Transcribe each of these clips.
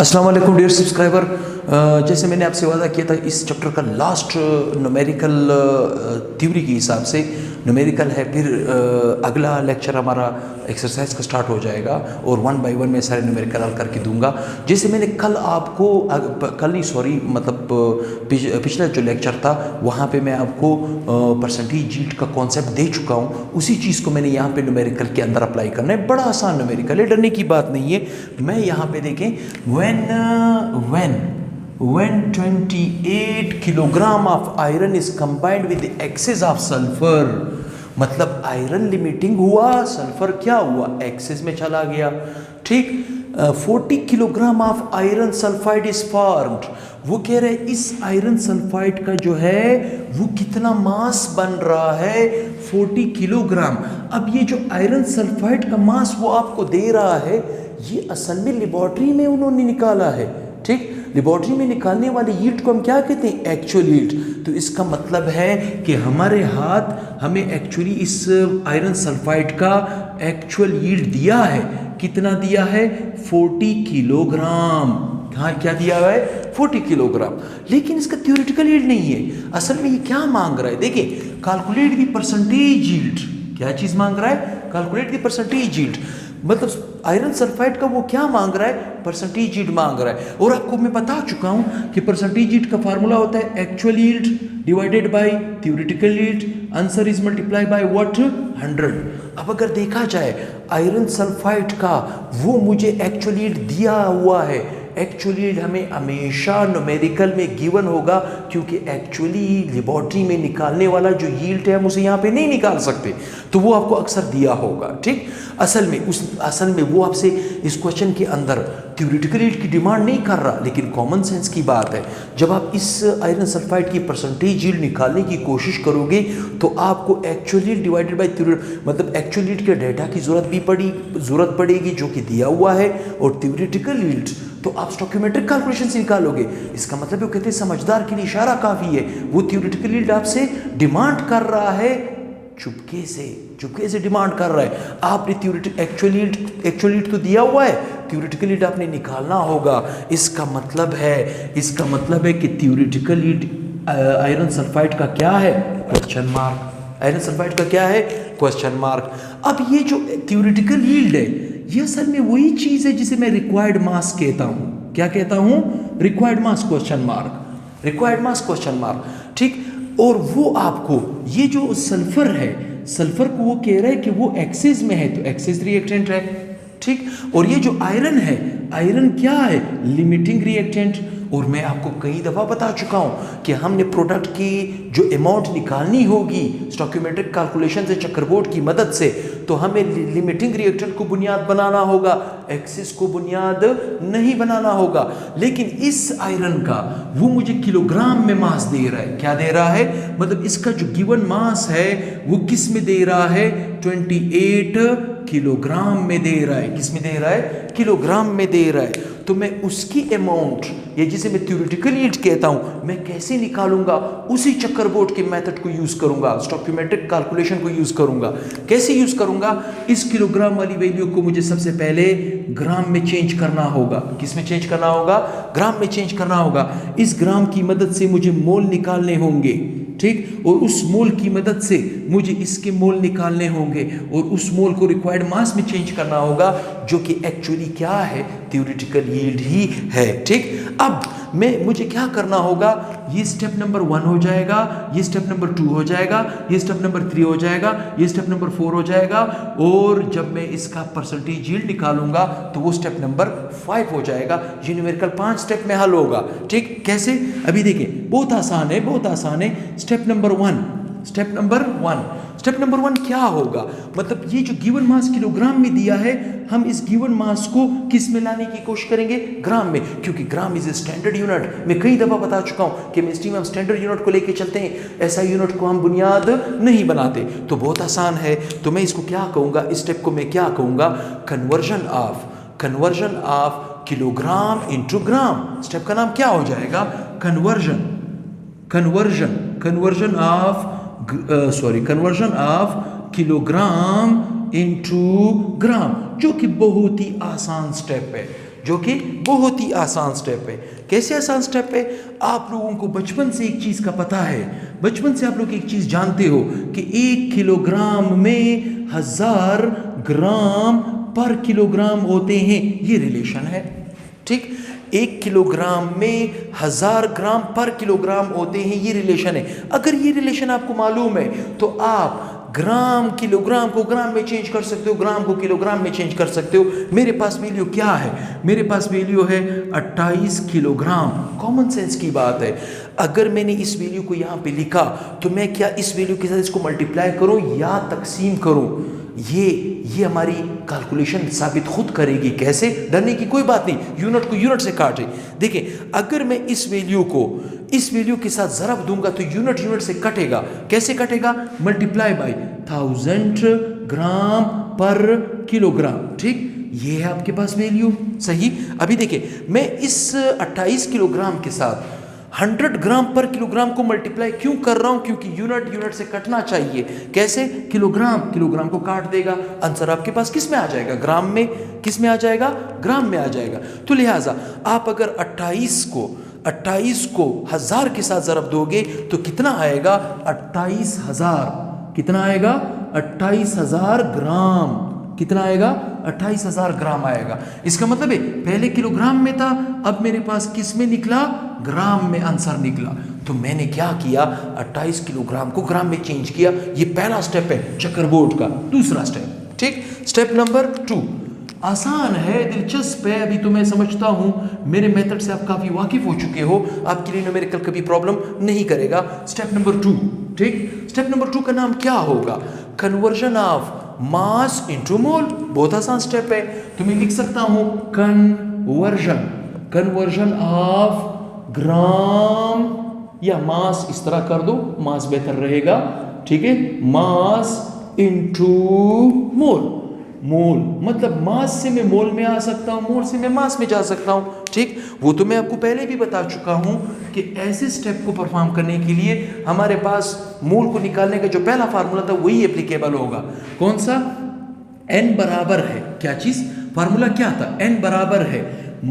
अस्सलाम वालेकुम dear subscriber. जैसे मैंने आपसे वादा किया था, इस चैप्टर का लास्ट न्यूमेरिकल थ्योरी के हिसाब से न्यूमेरिकल है, फिर अगला लेक्चर हमारा एक्सरसाइज का स्टार्ट हो जाएगा और वन बाय वन मैं सारे न्यूमेरिकल हल करके दूंगा। जैसे मैंने कल आपको कल नहीं सॉरी मतलब पिछला जो लेक्चर था वहाँ पे मैं आपको परसेंटेज यील्ड का कॉन्सेप्ट दे चुका हूँ। उसी चीज़ को मैंने यहाँ पे न्यूमेरिकल के अंदर अप्लाई करना है। बड़ा आसान न्यूमेरिकल है, डरने की बात नहीं है। मैं यहाँ पे देखें when 28 kilogram of iron is combined with excess of sulphur, मतलब आयरन लिमिटिंग हुआ, सल्फर क्या हुआ, एक्सेस में चला गया। ठीक, 40 kilogram of iron sulphide is formed. वो कह रहे हैं इस आयरन सल्फाइड का जो है वो कितना मास बन रहा है, 40 किलोग्राम। अब ये जो आयरन सल्फाइड का मास वो आपको दे रहा है, ये असल में लेबोरेटरी में उन्होंने निकाला है। ठीक, लेबोरेटरी में निकालने वाले यील्ड को हम क्या कहते हैं, एक्चुअल यील्ड। तो इसका मतलब है कि हमारे हाथ हमें एक्चुअली इस आयरन सल्फाइड का एक्चुअल यील्ड दिया है। कितना दिया है, 40 किलोग्राम। हाँ, क्या दिया हुआ है, 40 किलोग्राम। लेकिन इसका थ्योरेटिकल यील्ड नहीं है। असल में ये क्या मांग रहा है, देखिए, कैलकुलेट द परसेंटेज यील्ड। क्या चीज मांग रहा है, कैलकुलेट द परसेंटेज यील्ड। मतलब आयरन सल्फाइड का वो क्या मांग रहा है, परसेंटेज यील्ड मांग रहा है। और आपको मैं बता चुका हूं कि परसेंटेज यील्ड का फार्मूला होता है actual yield divided by theoretical yield. Answer is multiply by what, 100। अब अगर देखा जाए आयरन सल्फाइड का वो मुझे एक्चुअल यील्ड दिया हुआ है। एक्चुअल यील्ड हमें हमेशा न्यूमेरिकल में गिवन होगा, क्योंकि एक्चुअली लेबोरेटरी में निकालने वाला जो यील्ड है हम उसे यहाँ पे नहीं निकाल सकते, तो वो आपको अक्सर दिया होगा। ठीक, असल में वो आपसे इस क्वेश्चन के अंदर थ्योरेटिकल यील्ड की डिमांड नहीं कर रहा, लेकिन कॉमन सेंस की बात है। जब आप इस आयरन सल्फाइड की परसेंटेज यील्ड निकालने की कोशिश करोगे तो आपको एक्चुअल यील्ड डिवाइडेड बाय मतलब एक्चुअल यील्ड के डेटा की जरूरत पड़ेगी जो कि दिया हुआ है, और थ्योरेटिकल यील्ड तो आप स्टोइकियोमेट्रिक कैलकुलेशन से निकालोगे। इसका मतलब वो कहते हैं समझदार के लिए इशारा काफी है। वो थ्योरेटिकल यील्ड आपसे डिमांड कर रहा है, चुपके से डिमांड कर रहा है। आपने एक्चुअल यील्ड तो दिया हुआ है, थ्योरेटिकल यील्ड आपने निकालना होगा। इसका मतलब है कि थ्योरेटिकल यील्ड आयरन सल्फाइड का क्या है, क्वेश्चन मार्क। आयरन सल्फाइड का क्या है, क्वेश्चन मार्क। अब ये जो थ्योरेटिकल यील्ड है, ये असल में वही चीज है जिसे मैं रिक्वायर्ड मास कहता हूं। क्या कहता हूं, रिक्वायर्ड मास, क्वेश्चन मार्क, रिक्वायर्ड मास, क्वेश्चन मार्क। ठीक, और वो आपको ये जो सल्फर है, सल्फर को वो कह रहा है कि वो एक्सेस में है, तो एक्सेस रिएक्टेंट है। ठीक, और ये जो आयरन है, आयरन क्या है, लिमिटिंग रिएक्टेंट। और मैं आपको कई दफ़ा बता चुका हूं कि हमने प्रोडक्ट की जो अमाउंट निकालनी होगी स्टोइकियोमेट्रिक कैलकुलेशन से, चक्करबोर्ड की मदद से, तो हमें लिमिटिंग रिएक्टेंट को बुनियाद बनाना होगा, एक्सिस को बुनियाद नहीं बनाना होगा। लेकिन इस आयरन का वो मुझे किलोग्राम में मास दे रहा है। क्या दे रहा है, मतलब इसका जो गिवन मास है वो किस में दे रहा है, 28 किलोग्राम में दे रहा है। किस में दे रहा है, किलोग्राम में दे रहा है। तो मैं उसकी अमाउंट, ये जिसे मैं थ्योरेटिकल यील्ड कहता हूं, मैं कैसे निकालूंगा, उसी चक्करबोर्ड के मेथड को यूज करूंगा, स्टोइकियोमेट्रिक कैलकुलेशन को यूज करूंगा। कैसे यूज करूंगा, इस किलोग्राम वाली वैल्यू को मुझे सबसे पहले ग्राम में चेंज करना होगा। किस में चेंज करना होगा, ग्राम में चेंज करना होगा। इस ग्राम की मदद से मुझे मोल निकालने होंगे। ठीक, और उस मोल की मदद से मुझे इसके मोल निकालने होंगे, और उस मोल को रिक्वायर्ड मास में चेंज करना होगा, जो कि एक्चुअली क्या है, थ्योरेटिकल यील्ड ही है। ठीक, अब मुझे क्या करना होगा, ये स्टेप नंबर 1 हो जाएगा, ये स्टेप नंबर 2 हो जाएगा, ये स्टेप नंबर 3 हो जाएगा, ये स्टेप नंबर 4 हो जाएगा, और जब मैं इसका परसेंटेज यील्ड निकालूंगा तो वो स्टेप नंबर 5 हो जाएगा। ये न्यूमेरिकल 5 स्टेप में हल होगा। ठीक, कैसे, अभी देखिए, बहुत आसान है। स्टेप नंबर 1 क्या होगा, मतलब ये जो गिवन मास किलोग्राम में दिया है, हम इस गिवन मास को किस में लाने की कोशिश करेंगे, ग्राम में, क्योंकि gram is a standard unit. मैं कई दफा बता चुका हूं कि केमिस्ट्री में हम स्टैंडर्ड यूनिट को लेके चलते हैं, ऐसा यूनिट को हम बुनियाद नहीं बनाते। तो बहुत आसान है, तो मैं इसको क्या कहूंगा, इस स्टेप को मैं क्या कहूंगा, conversion of kilogram into gram. Step का नाम क्या हो जाएगा, conversion of kilogram into gram, जो कि बहुत ही आसान स्टेप है। जो कि बहुत ही आसान स्टेप है। कैसे आसान स्टेप है? आप लोगों को बचपन से एक चीज़ का पता है, बचपन से आप लोग एक चीज़ जानते हो कि 1 किलोग्राम में 1000 ग्राम पर किलोग्राम होते हैं, ये रिलेशन है। ठीक, 1 किलोग्राम में 1000 ग्राम पर किलोग्राम होते हैं, ये रिलेशन है। अगर ये रिलेशन आपको मालूम है तो आप ग्राम किलोग्राम को ग्राम में चेंज कर सकते हो, ग्राम को किलोग्राम में चेंज कर सकते हो। मेरे पास वैल्यू क्या है? मेरे पास वैल्यू है 28 किलोग्राम। कॉमन सेंस की बात है। अगर मैंने इस वैल्यू को यहाँ पे लिखा तो मैं क्या इस वैल्यू के साथ इसको मल्टीप्लाई करूँ या तकसीम करूँ? ये हमारी कैलकुलेशन साबित खुद करेगी। कैसे? डरने की कोई बात नहीं, यूनिट को यूनिट से काटे। देखिए, अगर मैं इस वैल्यू को इस वैल्यू के साथ ज़रब दूंगा तो यूनिट यूनिट से कटेगा। कैसे कटेगा? मल्टीप्लाई बाय 1000 ग्राम पर किलोग्राम। ठीक, ये है आपके पास वैल्यू। सही। अभी देखिए, मैं इस 28 किलोग्राम के साथ 100 ग्राम पर किलोग्राम को मल्टीप्लाई क्यों कर रहा हूं? क्योंकि यूनिट यूनिट से कटना चाहिए। कैसे? किलोग्राम किलोग्राम को काट देगा, आंसर आपके पास किस में आ जाएगा? ग्राम में। किस में आ जाएगा? ग्राम में आ जाएगा। तो लिहाजा आप अगर 28 को 1000 के साथ ज़रब दोगे तो कितना आएगा? 28000। कितना आएगा? 28000 ग्राम। कितना आएगा? 28000 ग्राम आएगा। इसका मतलब है पहले किलोग्राम में था, अब मेरे पास किस में निकला? ग्राम में आंसर निकला। तो मैंने क्या किया? 28 किलोग्राम को ग्राम में चेंज किया। ये पहला स्टेप है चेकरबोर्ड का। दूसरा स्टेप, ठीक, स्टेप नंबर 2 आसान है, दिलचस्प है। अभी तो मैं समझता हूं मेरे मेथड से आप काफी वाकिफ हो चुके हो, आपके लिए न्यूमेरिकल कभी प्रॉब्लम नहीं करेगा। स्टेप नंबर 2, ठीक, स्टेप नंबर 2 का नाम क्या होगा? कन्वर्जन ऑफ मास इनटू मोल। बहुत आसान स्टेप है। तो मैं लिख सकता हूं कन्वर्जन ऑफ ग्राम या मास, इस तरह कर दो, मास बेहतर रहेगा। ठीक है, मास इनटू मोल। मोल मतलब मास से मैं मोल में आ सकता हूं, मोल से मैं मास में जा सकता हूं। ठीक, वो तो मैं आपको पहले भी बता चुका हूं कि ऐसे स्टेप को परफॉर्म करने के लिए हमारे पास मोल को निकालने का जो पहला फार्मूला था वही एप्लीकेबल होगा। कौन सा? n बराबर है क्या चीज? फार्मूला क्या था? n बराबर है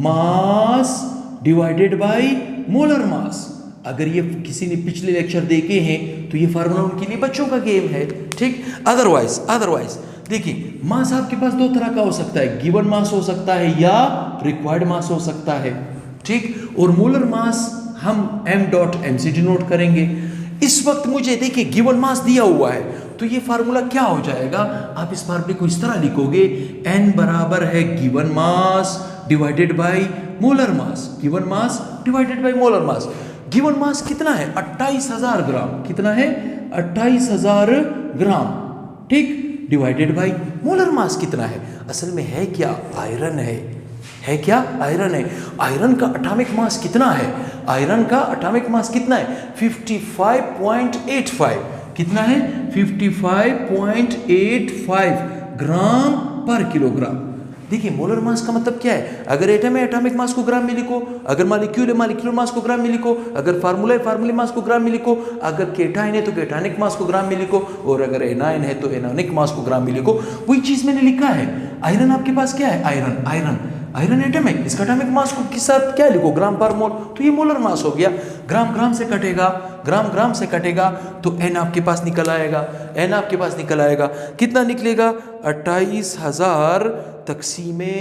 mass divided by molar mass. अगर ये किसी ने पिछले लेक्चर देखे हैं तो ये फार्मूला उनके लिए बच्चों का गेम है। ठीक, अदरवाइज देखिए, मास आपके पास दो तरह का हो सकता है, गिवन मास हो सकता है या रिक्वायर्ड मास हो सकता है। ठीक, और मोलर मास हम m.m से डिनोट करेंगे। इस वक्त मुझे देखिए गिवन मास दिया हुआ है तो ये फार्मूला क्या हो जाएगा? आप इस फार्मूले को इस तरह लिखोगे, n बराबर है given mass divided by molar mass. Given mass divided by molar mass. Given mass कितना है? 28000 ग्राम। कितना है? 28000 ग्राम। ठीक, डिवाइडेड बाय मोलर मास कितना है? असल में है क्या? आयरन है क्या? आयरन है। आयरन का एटॉमिक मास कितना है? आयरन का एटॉमिक मास कितना है? 55.85। कितना है? 55.85 ग्राम पर किलोग्राम। देखिए, मोलर मास का मतलब क्या है? अगर एटम है एटॉमिक मास को ग्राम में लिखो, अगर मॉलिक्यूल है मॉलिक्यूलर मास को ग्राम में लिखो, अगर फार्मूला है फार्मूले मास को ग्राम में लिखो, अगर केटाइन है तो केटानिक मास को ग्राम में लिखो, और अगर एनायन है तो एनानिक मास को ग्राम में लिखो। वही चीज मैंने लिखा है। आयरन आपके पास क्या है? आयरन एटम है, इसका एटॉमिक मास को किस साथ क्या लिखो? ग्राम पर मोल। तो ये मोलर मास हो गया। ग्राम से कटेगा तो n आपके पास निकल आएगा। कितना निकलेगा? 28000 तकसीमे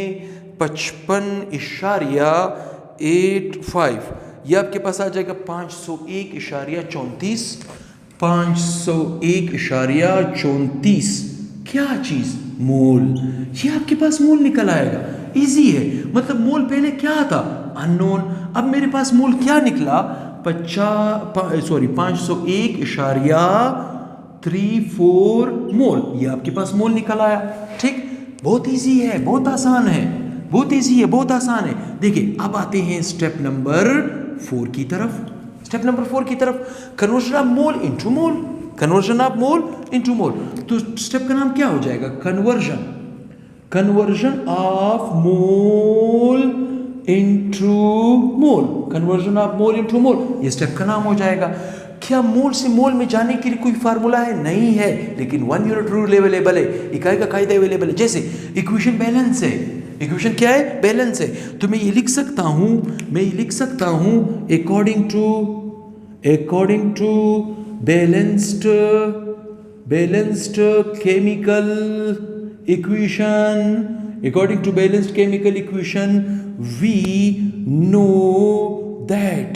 55.85। ये आपके पास आ जाएगा 501.34। 501.34 क्या चीज? मोल। ये आपके पास मोल निकल आएगा। इजी है। मतलब मोल पहले क्या था? अननोन। अब मेरे पास मोल क्या निकला? 501.34 मोल। ये आपके पास मोल निकल आया। ठीक, बहुत इजी है, बहुत आसान है। देखिए, अब आते हैं स्टेप नंबर 4 की तरफ। कन्वर्जन ऑफ मोल इनटू मोल। तो स्टेप का नाम क्या हो जाएगा? कन्वर्जन ऑफ मोल इनटू मोल। ये स्टेप का नाम हो जाएगा। क्या मोल से मोल में जाने के लिए कोई फार्मूला है? नहीं है, लेकिन 1 यूनिट रूल अवेलेबल है, इकाई का कायदा अवेलेबल है। जैसे इक्वेशन बैलेंस है, इक्वेशन क्या है? बैलेंस है। तो मैं ये लिख सकता हूं, according to balanced chemical equation, we know that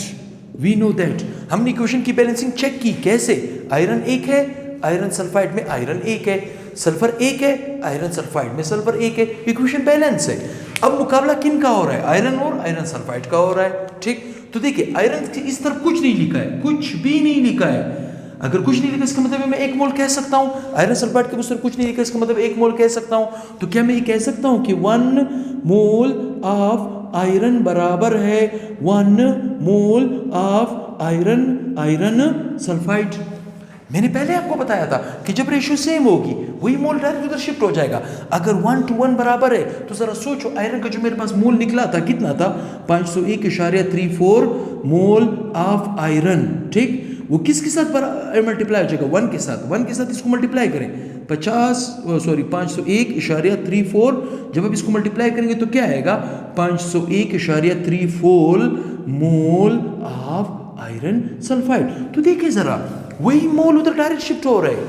हमने इक्वेशन की बैलेंसिंग चेक की। कैसे? आयरन एक है, आयरन सल्फाइड में आयरन एक है, सल्फर एक है, आयरन सल्फाइड में सल्फर एक है, इक्वेशन बैलेंस है। अब मुकाबला किन का हो रहा है? आयरन और आयरन सल्फाइड का हो रहा है। ठीक, तो देखिए आयरन की इस तरफ कुछ नहीं लिखा है, कुछ भी नहीं लिखा है। अगर कुछ नहीं लिखा इसका मतलब मैं 1 मोल कह सकता हूं। आयरन सल्फाइड के उस तरफ कुछ नहीं लिखा इसका मतलब 1 मोल कह सकता हूं। तो क्या मैं ये कह सकता हूं कि 1 मोल ऑफ आयरन बराबर है 1 मोल ऑफ आयरन सल्फाइड? मैंने पहले आपको बताया था कि जब रेशियो सेम होगी वही मोल डायरेक्ट उधर शिफ्ट हो जाएगा। अगर 1 to 1 बराबर है तो जरा सोचो, आयरन का जो मेरे पास मोल निकला था कितना था? 501.34 मोल ऑफ आयरन। ठीक, वो किसके साथ मल्टीप्लाई हो जाएगा? 1 के साथ। 1 के साथ इसको मल्टीप्लाई करें 501.34। जब आप इसको मल्टीप्लाई करेंगे तो क्या आएगा? 501.34 मोल ऑफ आयरन सल्फाइड। तो देखिए जरा, वही मोल उधर डायरेक्ट शिफ्ट हो रहे हैं,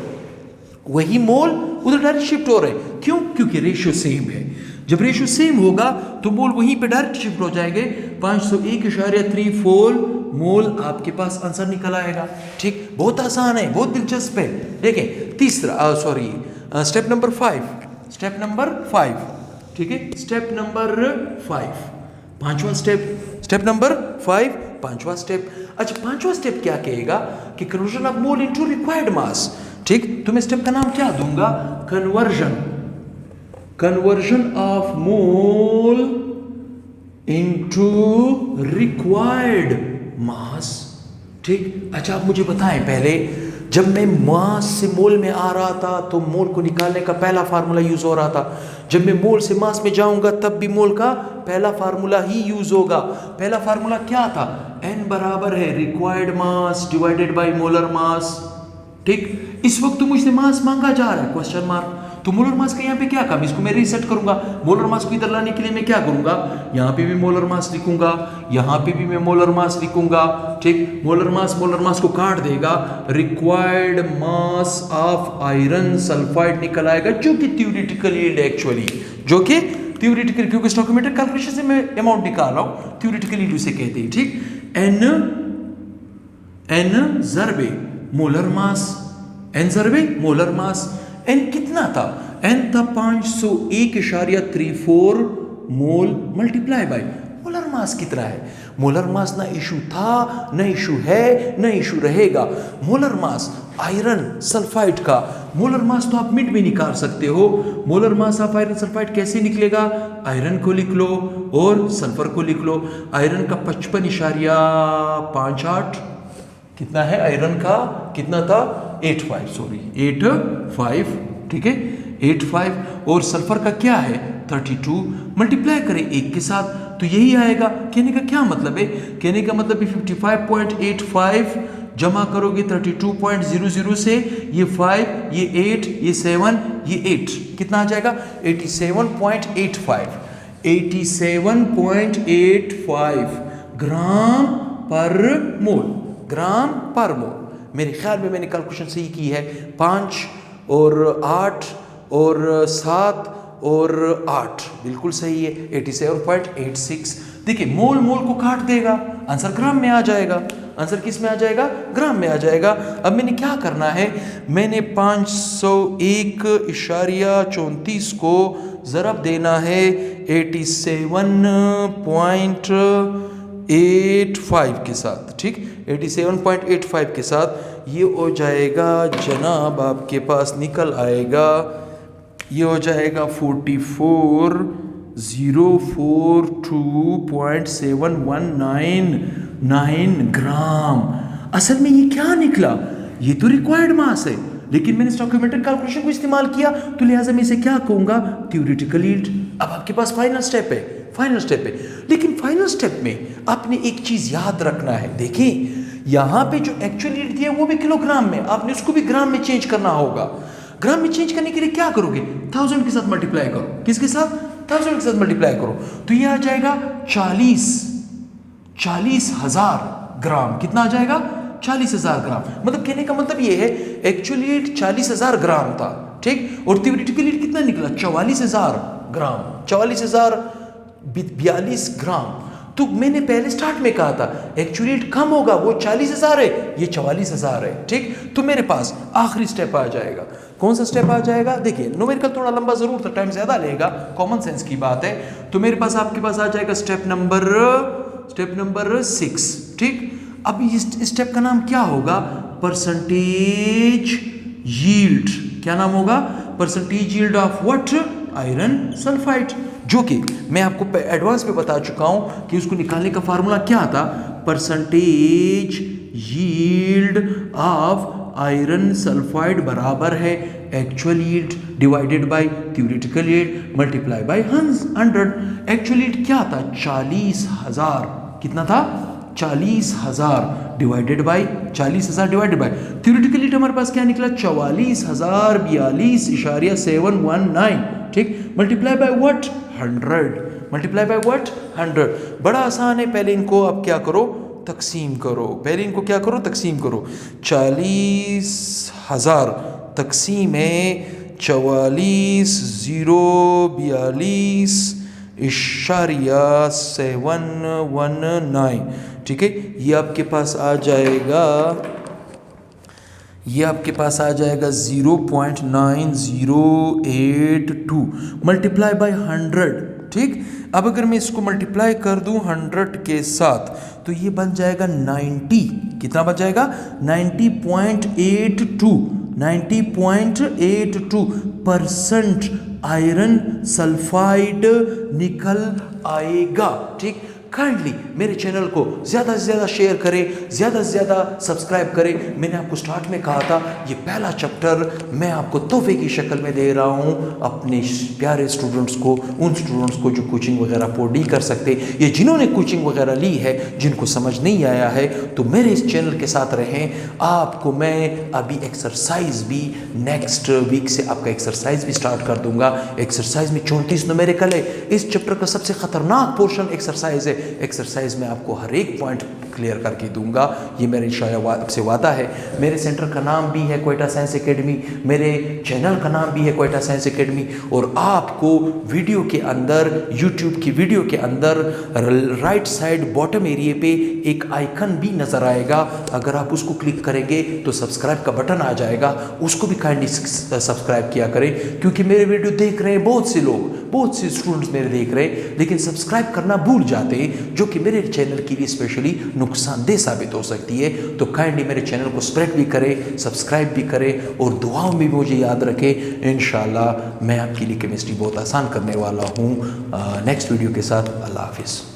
क्यों? क्योंकि रेशियो सेम है। जब रेशियो सेम होगा तो मोल वहीं पे डायरेक्ट शिफ्ट हो जाएंगे। 501.34 मोल आपके पास आंसर निकल आएगा। ठीक, बहुत आसान है, बहुत दिलचस्प है। देखें स्टेप नंबर 5। ठीक है, स्टेप नंबर 5 पांचवा स्टेप। अच्छा, पांचवा स्टेप क्या कहेगा कि conversion of mole into required mass. ठीक, तो मैं स्टेप का नाम क्या दूंगा? Conversion of mole into required mass. ठीक, अच्छा आप मुझे बताएं, पहले जब मैं मास से मोल में आ रहा था तो मोल को निकालने का पहला फार्मूला यूज हो रहा था। जब मैं मोल से मास में जाऊंगा तब भी मोल का पहला फार्मूला ही यूज होगा। पहला फार्मूला क्या था? N बराबर है required mass divided by molar mass. ठीक, इस वक्त तो मुझसे मास मांगा जा रहा है, क्वेश्चन मार्क। तो मोलर मास का यहाँ पे क्या काम? इसको मैं रीसेट करूंगा। मोलर मास को इधर लाने के लिए मैं क्या करूंगा? यहाँ पे भी मोलर मास लिखूंगा, यहाँ पे भी मैं मोलर मास लिखूंगा। ठीक, मोलर मास को काट देगा, required mass of iron sulphide निकल आएगा, जो कि थ्योरेटिकल यील्ड एक्चुअली, क्योंकि स्टोइकोमेट्रिक कैलकुलेशन से मैं अमाउंट निकाल रहा हूं, थ्योरेटिकल यील्ड उसे कहते हैं। ठीक, n जरबे मोलर मास। n कितना था? n था 501.34 मोल मल्टीप्लाई बाय मोलर मास कितना है? मोलर मास ना इशू था, न इशू है, न इशू रहेगा। मोलर मास आयरन सल्फाइड का मोलर मास तो आप मिड में निकाल सकते हो। Molar mass of iron sulphide कैसे निकलेगा? आयरन को लिख लो और सल्फर को लिख लो। आयरन का 55.58 कितना है? आयरन का कितना था? 85। ठीक है, 85। और सल्फर का क्या है? 32। मल्टीप्लाई करें 1 के साथ तो यही आएगा। कहने का क्या मतलब है? कहने का मतलब 55.85 जमा करोगे 32.00 से, ये 5, ये 8, ये 7, ये 8, कितना आ जाएगा? 87.85 ग्राम पर मोल। मेरे ख्याल में मैंने कैलकुलेशन सही की है। 5 और 8 और 7 और 8 बिल्कुल सही है, 87.86। देखिए मोल को काट देगा, आंसर ग्राम में आ जाएगा। आंसर किस में आ जाएगा? ग्राम में आ जाएगा। अब मैंने क्या करना है? मैंने 501.34 को ज़रब देना है 87.85 के साथ। ठीक, 87.85 के साथ ये हो जाएगा जनाब, आपके पास निकल आएगा, ये हो जाएगा 44,042.7119 ग्राम। असल में ये क्या निकला? ये तो रिक्वायर्ड मास है, लेकिन मैंने स्टोइकोमेट्रिक कैलकुलेशन को इस्तेमाल किया, तो लिहाजा मैं इसे क्या कहूंगा? Theoretical yield. अब आपके पास फाइनल स्टेप है। लेकिन फाइनल स्टेप में आपने एक चीज याद रखना है। देखिए यहां पे जो एक्चुअल यील्ड दिया वो भी किलोग्राम में, आपने उसको भी ग्राम में चेंज करना होगा। ग्राम में चेंज करने के लिए क्या करोगे? 1000 के साथ मल्टीप्लाई करो। किसके साथ? 1000 के साथ मल्टीप्लाई करो तो ये आ जाएगा 40,000 ग्राम। कितना आ जाएगा? 40,000 ग्राम। मतलब कहने का मतलब ये है एक्चुअली 40,000 ग्राम था, ठीक, और थ्योरेटिकली कितना निकला? 44,000 ग्राम, 44,042 ग्राम। तो मैंने पहले स्टार्ट में कहा था एक्चुअली कम होगा, वो 40,000 है, ये 44,000 है, ठीक। तो मेरे पास आखिरी स्टेप आ जाएगा। कौन सा स्टेप आ जाएगा? देखिए न्यूमेरिकल थोड़ा लंबा जरूर था, टाइम ज्यादा लेगा, कॉमन सेंस की बात है। तो मेरे पास आपके पास आ जाएगा स्टेप नंबर 6, ठीक। अब इस स्टेप का नाम क्या होगा? Percentage yield. क्या नाम होगा? Percentage yield of what? Iron sulphide, जो कि मैं आपको एडवांस में बता चुका हूं कि उसको निकालने का फार्मूला क्या था? Percentage yield of iron sulphide बराबर है actual yield divided by theoretical yield multiply by 100। Actual yield क्या था? 40,000। कितना था? 40,000 डिवाइडेड बाय थ्योरेटिकल यील्ड हमारे पास क्या निकला? 44,042.719, ठीक, multiply by what? 100। Multiply by what? 100। बड़ा आसान है, पहले इनको आप क्या करो? तकसीम करो। पहले इनको क्या करो? तकसीम करो। 40,000 तकसीम है 44,042.719, ठीक है। ये आपके पास आ जाएगा 0.9082 मल्टीप्लाई बाय 100, ठीक। अब अगर मैं इसको मल्टीप्लाई कर दूं 100 के साथ तो ये बन जाएगा 90। कितना बन जाएगा? 90.82% आयरन सल्फाइड निकल आएगा, ठीक। काइंडली मेरे चैनल को ज़्यादा से ज़्यादा शेयर करें, ज़्यादा से ज़्यादा सब्सक्राइब करें। मैंने आपको स्टार्ट में कहा था ये पहला चैप्टर मैं आपको तोहफे की शक्ल में दे रहा हूँ अपने प्यारे स्टूडेंट्स को, उन स्टूडेंट्स को जो कोचिंग वगैरह अफोर्ड नहीं कर सकते, ये जिन्होंने कोचिंग वगैरह ली है, जिनको समझ नहीं आया है, तो मेरे इस चैनल के साथ रहें। आपको मैं अभी एक्सरसाइज भी नेक्स्ट वीक से आपका एक्सरसाइज भी स्टार्ट कर दूंगा। एक्सरसाइज में 34 न्यूमेरिकल है। इस चैप्टर का सबसे खतरनाक पोर्शन एक्सरसाइज है। एक्सरसाइज में आपको हर एक पॉइंट क्लियर करके दूंगा, ये मेरे इंशाअल्लाह आपसे वादा है। मेरे सेंटर का नाम भी है क्वेटा साइंस एकेडमी, मेरे चैनल का नाम भी है क्वेटा साइंस एकेडमी। और आपको वीडियो के अंदर, यूट्यूब की वीडियो के अंदर राइट साइड बॉटम एरिया पे एक आइकन भी नज़र आएगा। अगर आप उसको क्लिक करेंगे तो सब्सक्राइब का बटन आ जाएगा, उसको भी काइंडली सब्सक्राइब किया करें, क्योंकि मेरे वीडियो देख रहे हैं बहुत से लोग, बहुत से स्टूडेंट्स मेरे देख रहे हैं, लेकिन सब्सक्राइब करना भूल जाते हैं, जो कि मेरे चैनल के लिए स्पेशली नुकसानदेह साबित हो सकती है। तो काइंडली मेरे चैनल को स्प्रेड भी करें, सब्सक्राइब भी करें और दुआओं में भी मुझे याद रखें। इंशाल्लाह मैं आपके लिए केमिस्ट्री बहुत आसान करने वाला हूँ नेक्स्ट वीडियो के साथ। अल्लाह हाफिज़।